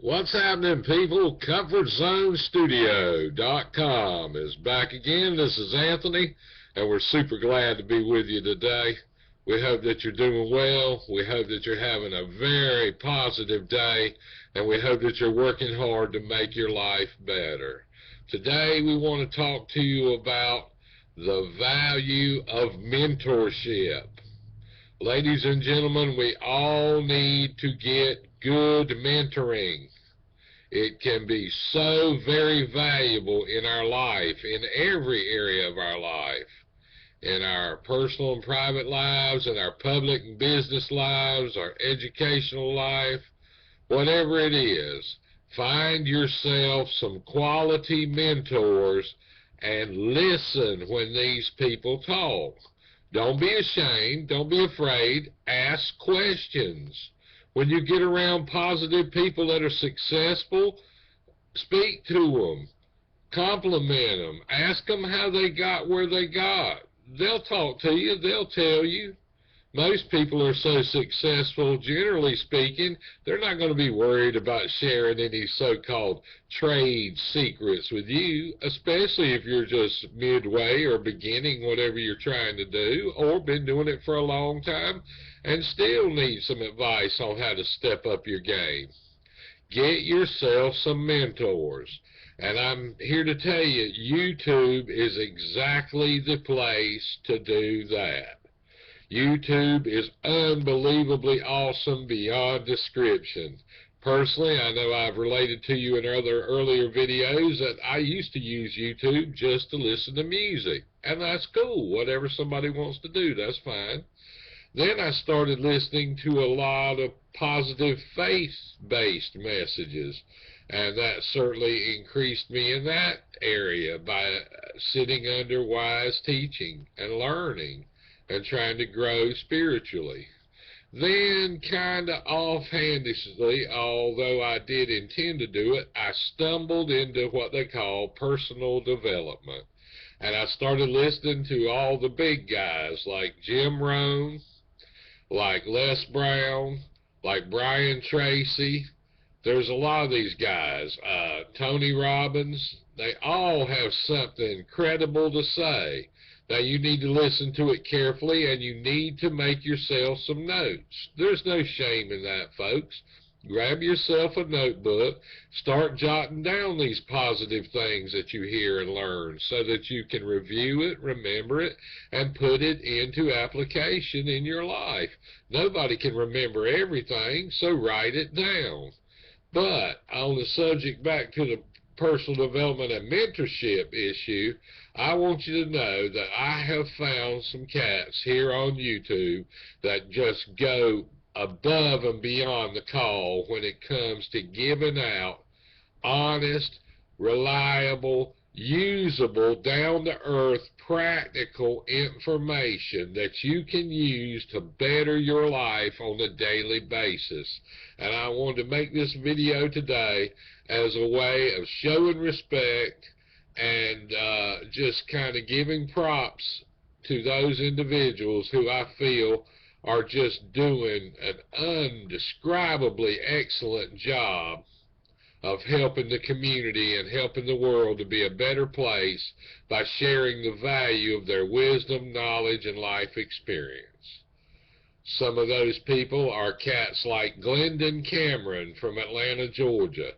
What's happening, people? Comfortzonestudio.com is back again. This is Anthony, and we're super glad to be with you today. We hope that you're doing well. We hope that you're having a very positive day, and we hope that you're working hard to make your life better. Today, we want to talk to you about the value of mentorship. Ladies and gentlemen, we all need to get good mentoring. It can be so very valuable in our life, in every area of our life, in our personal and private lives, in our public and business lives, our educational life, whatever it is. Find yourself some quality mentors and listen when these people talk. Don't be ashamed. Don't be afraid. Ask questions. When you get around positive people that are successful, speak to them. Compliment them. Ask them how they got where they got. They'll talk to you. They'll tell you. Most people are so successful, generally speaking, they're not going to be worried about sharing any so-called trade secrets with you, especially if you're just midway or beginning whatever you're trying to do, or been doing it for a long time and still need some advice on how to step up your game. Get yourself some mentors. And I'm here to tell you, YouTube is exactly the place to do that. YouTube is unbelievably awesome beyond description. Personally, I know I've related to you in other earlier videos that I used to use YouTube just to listen to music. And that's cool. Whatever somebody wants to do, that's fine. Then I started listening to a lot of positive faith-based messages. And that certainly increased me in that area by sitting under wise teaching and learning and trying to grow spiritually. Then, kind of offhandedly, although I did intend to do it, I stumbled into what they call personal development. And I started listening to all the big guys like Jim Rohn, like Les Brown, like Brian Tracy. There's a lot of these guys. Tony Robbins. They all have something incredible to say. Now, you need to listen to it carefully, and you need to make yourself some notes. There's no shame in that, folks. Grab yourself a notebook, start jotting down these positive things that you hear and learn so that you can review it, remember it, and put it into application in your life. Nobody can remember everything, so write it down. But on the subject, back to the personal development and mentorship issue, I want you to know that I have found some cats here on YouTube that just go above and beyond the call when it comes to giving out honest, reliable, usable, down-to-earth, practical information that you can use to better your life on a daily basis. And I wanted to make this video today as a way of showing respect and just kind of giving props to those individuals who I feel are just doing an undescribably excellent job of helping the community and helping the world to be a better place by sharing the value of their wisdom, knowledge, and life experience. Some of those people are cats like Glendon Cameron from Atlanta, Georgia.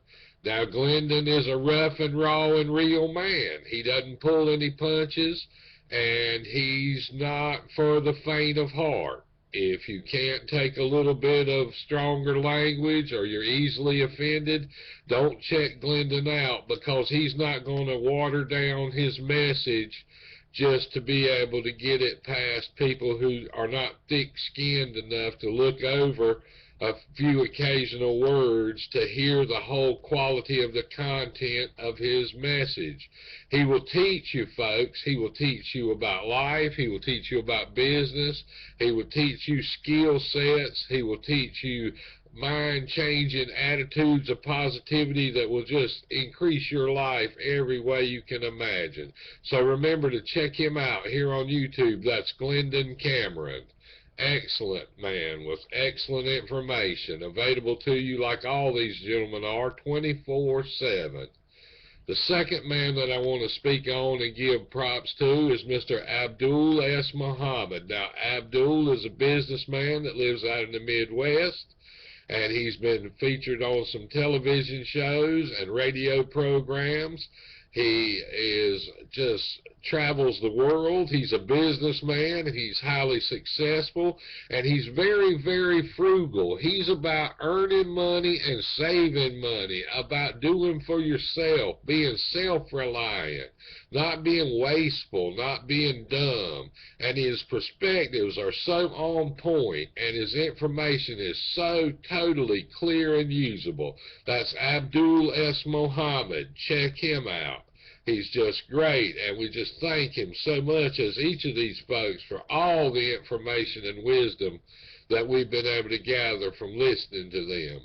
Now, Glendon is a rough and raw and real man. He doesn't pull any punches, and he's not for the faint of heart. If you can't take a little bit of stronger language or you're easily offended, don't check Glendon out, because he's not going to water down his message just to be able to get it past people who are not thick-skinned enough to look over a few occasional words to hear the whole quality of the content of his message. He will teach you, folks. He will teach you about life. He will teach you about business. He will teach you skill sets. He will teach you mind-changing attitudes of positivity that will just increase your life every way you can imagine. So remember to check him out here on YouTube. That's Glendon Cameron. excellent man with excellent information available to you like all these gentlemen are 24/7. The second man that I want to speak on and give props to is Mr. Abdul S. Muhammad. Now, Abdul is a businessman that lives out in the Midwest, and he's been featured on some television shows and radio programs. He is just travels the world. He's a businessman. He's highly successful, and he's very, very frugal. He's about earning money and saving money, about doing for yourself, being self-reliant, not being wasteful, not being dumb. And his perspectives are so on point, and his information is so totally clear and usable. That's Abdul S. Muhammad. Check him out. He's just great, and we just thank him so much, as each of these folks, for all the information and wisdom that we've been able to gather from listening to them.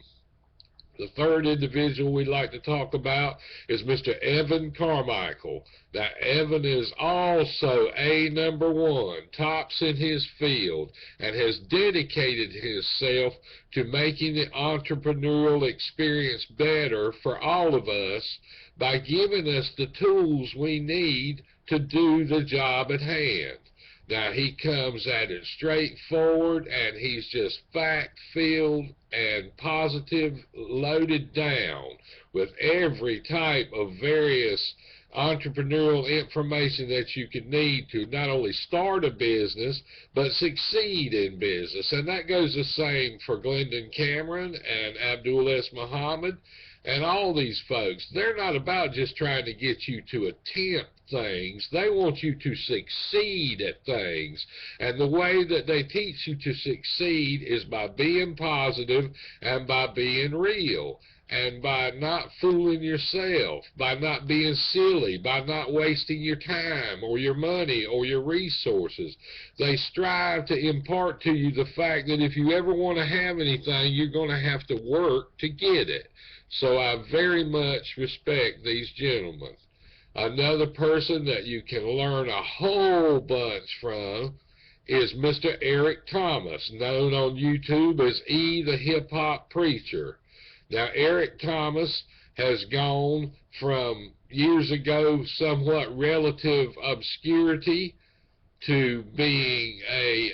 The third individual we'd like to talk about is Mr. Evan Carmichael. Now, Evan is also #1, tops in his field, and has dedicated himself to making the entrepreneurial experience better for all of us by giving us the tools we need to do the job at hand. Now, he comes at it straightforward, and he's just fact-filled and positive, loaded down with every type of various entrepreneurial information that you could need to not only start a business, but succeed in business. And that goes the same for Glendon Cameron and Abdul S. Muhammad and all these folks. They're not about just trying to get you to attempt things. They want you to succeed at things. And the way that they teach you to succeed is by being positive and by being real, and by not fooling yourself, by not being silly, by not wasting your time or your money or your resources. They strive to impart to you the fact that if you ever want to have anything, you're going to have to work to get it. So I very much respect these gentlemen. Another person that you can learn a whole bunch from is Mr. Eric Thomas, known on YouTube as E the Hip Hop Preacher. Now, Eric Thomas has gone from years ago somewhat relative obscurity to being a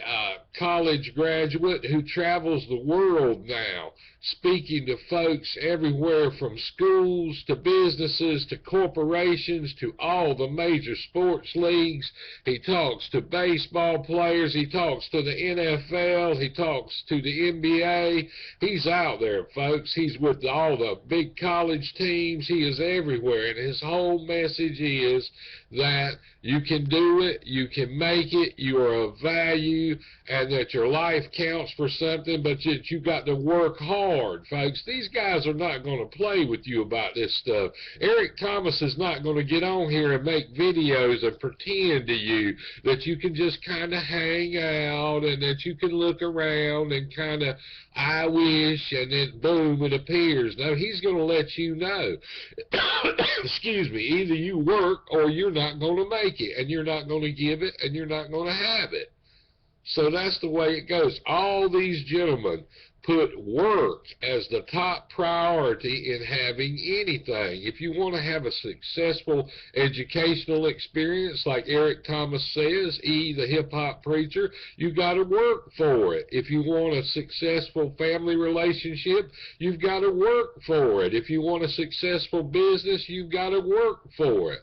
college graduate who travels the world now, speaking to folks everywhere from schools to businesses to corporations to all the major sports leagues. He talks to baseball players. He talks to the NFL. He talks to the NBA. He's out there, folks. He's with all the big college teams. He is everywhere, and his whole message is that you can do it, you can make it, you are of value, and that your life counts for something, but that you got to work hard, folks. These guys are not going to play with you about this stuff. Eric Thomas is not going to get on here and make videos and pretend to you that you can just kind of hang out and that you can look around and kind of, I wish, and then boom, it appears. No, he's going to let you know, excuse me, either you work or you're not going to make it, and you're not going to give it, and you're not going to have it. So that's the way it goes. All these gentlemen put work as the top priority in having anything. If you want to have a successful educational experience, like Eric Thomas says, E the Hip Hop Preacher, you got to work for it. If you want a successful family relationship, you've got to work for it. If you want a successful business, you've got to work for it.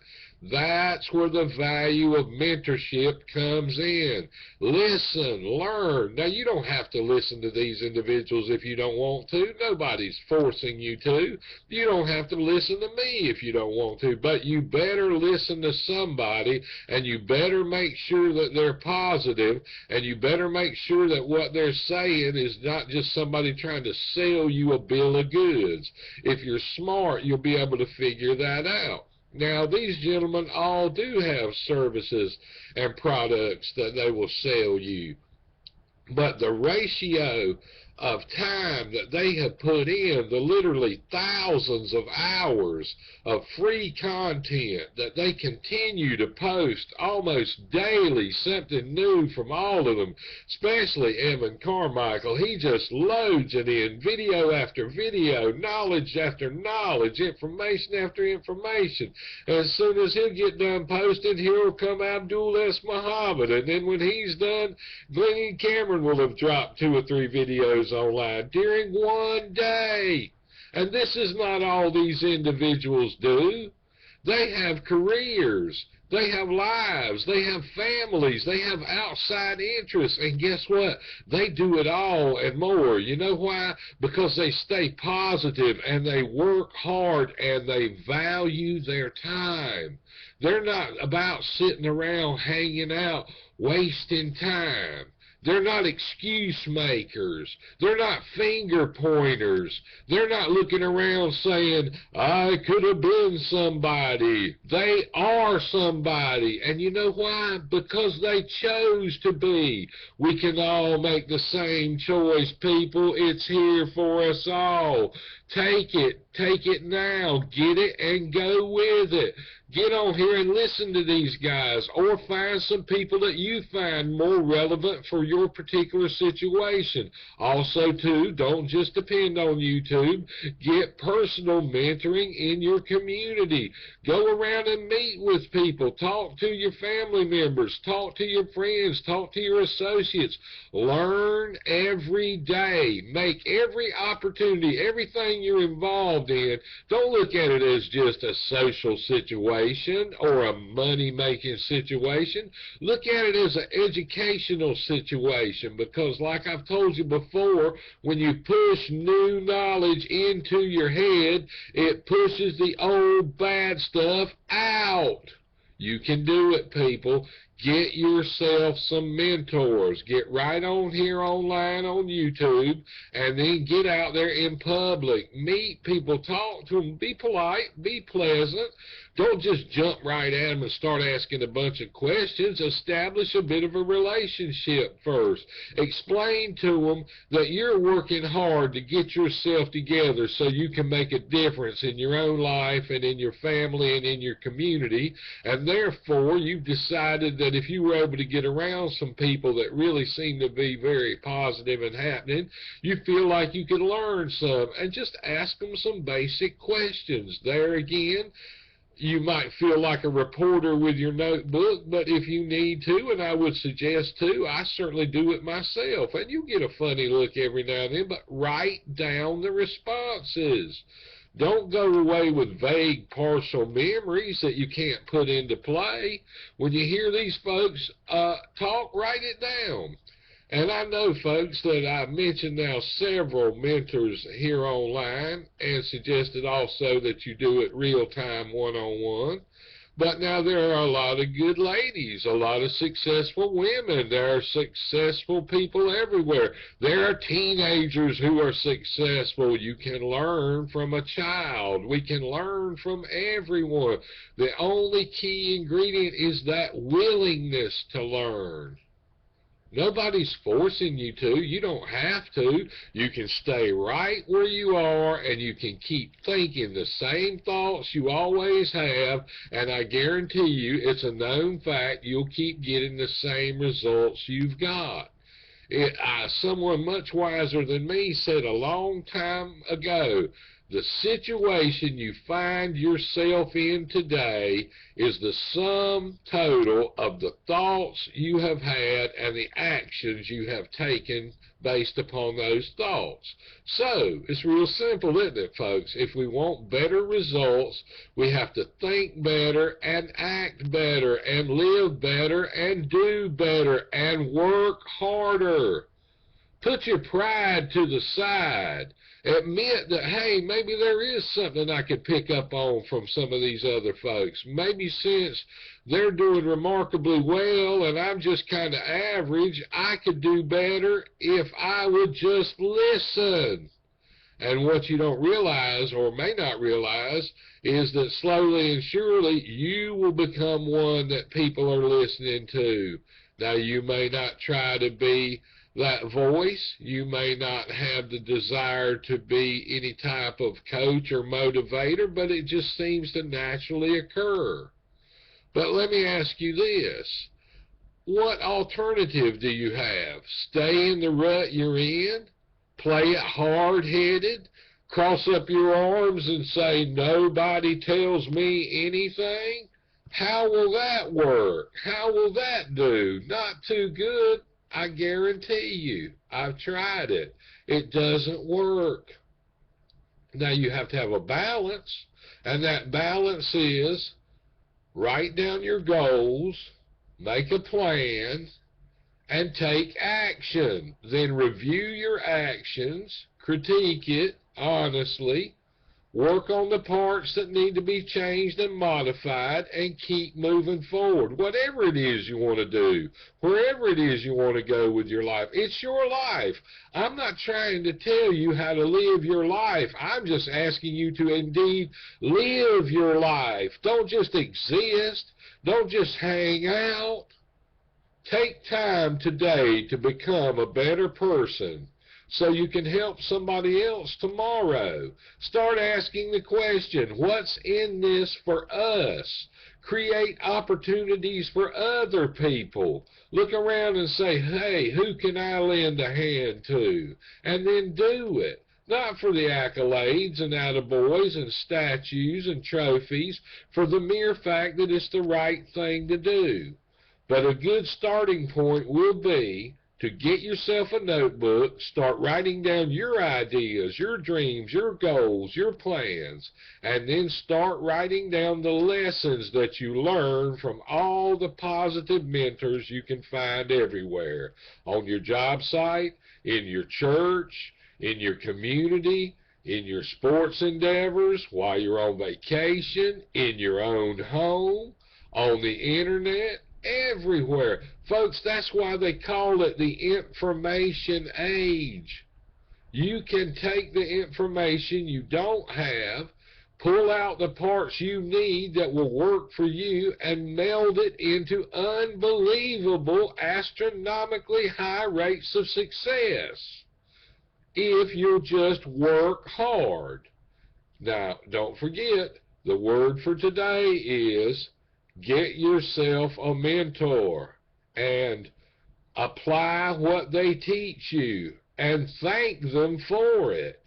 That's where the value of mentorship comes in. Listen, learn. Now, you don't have to listen to these individuals if you don't want to. Nobody's forcing you to. You don't have to listen to me if you don't want to. But you better listen to somebody, and you better make sure that they're positive, and you better make sure that what they're saying is not just somebody trying to sell you a bill of goods. If you're smart, you'll be able to figure that out. Now, these gentlemen all do have services and products that they will sell you, but the ratio of time that they have put in, the literally thousands of hours of free content that they continue to post almost daily, something new from all of them, especially Evan Carmichael. He just loads it in, video after video, knowledge after knowledge, information after information. As soon as he'll get done posting, he'll come Abdul S. Muhammad, and then when he's done, Glenn Cameron will have dropped 2 or 3 videos online during one day. And this is not all these individuals do. They have careers, they have lives, they have families, they have outside interests, and guess what? They do it all and more. You know why? Because they stay positive and they work hard and they value their time. They're not about sitting around hanging out, wasting time. They're not excuse makers. They're not finger pointers. They're not looking around saying, I could have been somebody. They are somebody. And you know why? Because they chose to be. We can all make the same choice, people. It's here for us all. Take it. Take it now. Get it and go with it. Get on here and listen to these guys, or find some people that you find more relevant for your particular situation. Also, too, don't just depend on YouTube. Get personal mentoring in your community. Go around and meet with people. Talk to your family members. Talk to your friends. Talk to your associates. Learn every day. Make every opportunity, everything you're involved in. Don't look at it as just a social situation or a money-making situation. Look at it as an educational situation, because like I've told you before, when you push new knowledge into your head, it pushes the old bad stuff out. You can do it, people. Get yourself some mentors. Get right on here online on YouTube, and then get out there in public. Meet people. Talk to them. Be polite. Be pleasant. Don't just jump right at them and start asking a bunch of questions. Establish a bit of a relationship first. Explain to them that you're working hard to get yourself together so you can make a difference in your own life and in your family and in your community. And therefore, you've decided that if you were able to get around some people that really seem to be very positive and happening, you feel like you could learn some. And just ask them some basic questions. There again, you might feel like a reporter with your notebook, but if you need to, and I would suggest to, I certainly do it myself, and you get a funny look every now and then, but write down the responses. Don't go away with vague partial memories that you can't put into play. When you hear these folks talk, write it down. And I know, folks, that I've mentioned now several mentors here online and suggested also that you do it real-time, one-on-one. But now there are a lot of good ladies, a lot of successful women. There are successful people everywhere. There are teenagers who are successful. You can learn from a child. We can learn from everyone. The only key ingredient is that willingness to learn. Nobody's forcing you to. You don't have to. You can stay right where you are, and you can keep thinking the same thoughts you always have, and I guarantee you, it's a known fact, you'll keep getting the same results you've got. Someone much wiser than me said a long time ago, the situation you find yourself in today is the sum total of the thoughts you have had and the actions you have taken based upon those thoughts. So, it's real simple, isn't it, folks? If we want better results, we have to think better and act better and live better and do better and work harder. Put your pride to the side. Admit that, hey, maybe there is something I could pick up on from some of these other folks. Maybe since they're doing remarkably well and I'm just kind of average, I could do better if I would just listen. And what you don't realize, or may not realize, is that slowly and surely you will become one that people are listening to. Now, you may not try to be that voice. You may not have the desire to be any type of coach or motivator, but it just seems to naturally occur. But let me ask you this. What alternative do you have? Stay in the rut you're in? Play it hard-headed? Cross up your arms and say, nobody tells me anything? How will that work? How will that do? Not too good, I guarantee you. I've tried it. It doesn't work. Now you have to have a balance, and that balance is write down your goals, make a plan, and take action. Then review your actions, critique it honestly, work on the parts that need to be changed and modified, and keep moving forward. Whatever it is you want to do, wherever it is you want to go with your life, it's your life. I'm not trying to tell you how to live your life. I'm just asking you to indeed live your life. Don't just exist. Don't just hang out. Take time today to become a better person so you can help somebody else tomorrow. Start asking the question, what's in this for us? Create opportunities for other people. Look around and say, hey, who can I lend a hand to? And then do it. Not for the accolades and attaboys and statues and trophies, for the mere fact that it's the right thing to do. But a good starting point will be to get yourself a notebook, start writing down your ideas, your dreams, your goals, your plans, and then start writing down the lessons that you learn from all the positive mentors you can find everywhere, on your job site, in your church, in your community, in your sports endeavors, while you're on vacation, in your own home, on the internet, everywhere. Folks, that's why they call it the information age. You can take the information you don't have, pull out the parts you need that will work for you, and meld it into unbelievable, astronomically high rates of success if you'll just work hard. Now, don't forget, the word for today is get yourself a mentor and apply what they teach you and thank them for it.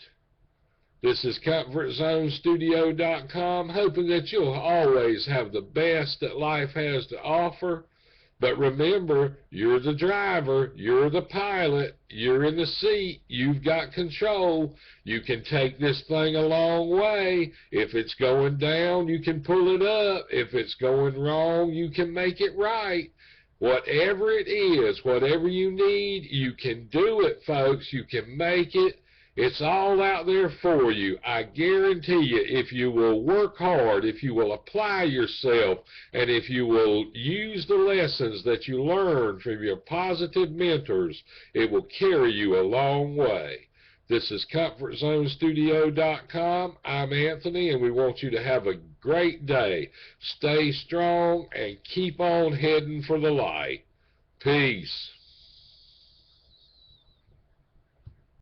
This is Comfortzonestudio.com, hoping that you'll always have the best that life has to offer. But remember, you're the driver, you're the pilot, you're in the seat, you've got control. You can take this thing a long way. If it's going down, you can pull it up. If it's going wrong, you can make it right. Whatever it is, whatever you need, you can do it, folks. You can make it. It's all out there for you. I guarantee you, if you will work hard, if you will apply yourself, and if you will use the lessons that you learn from your positive mentors, it will carry you a long way. This is Comfortzonestudio.com. I'm Anthony, and we want you to have a great day. Stay strong and keep on heading for the light. Peace.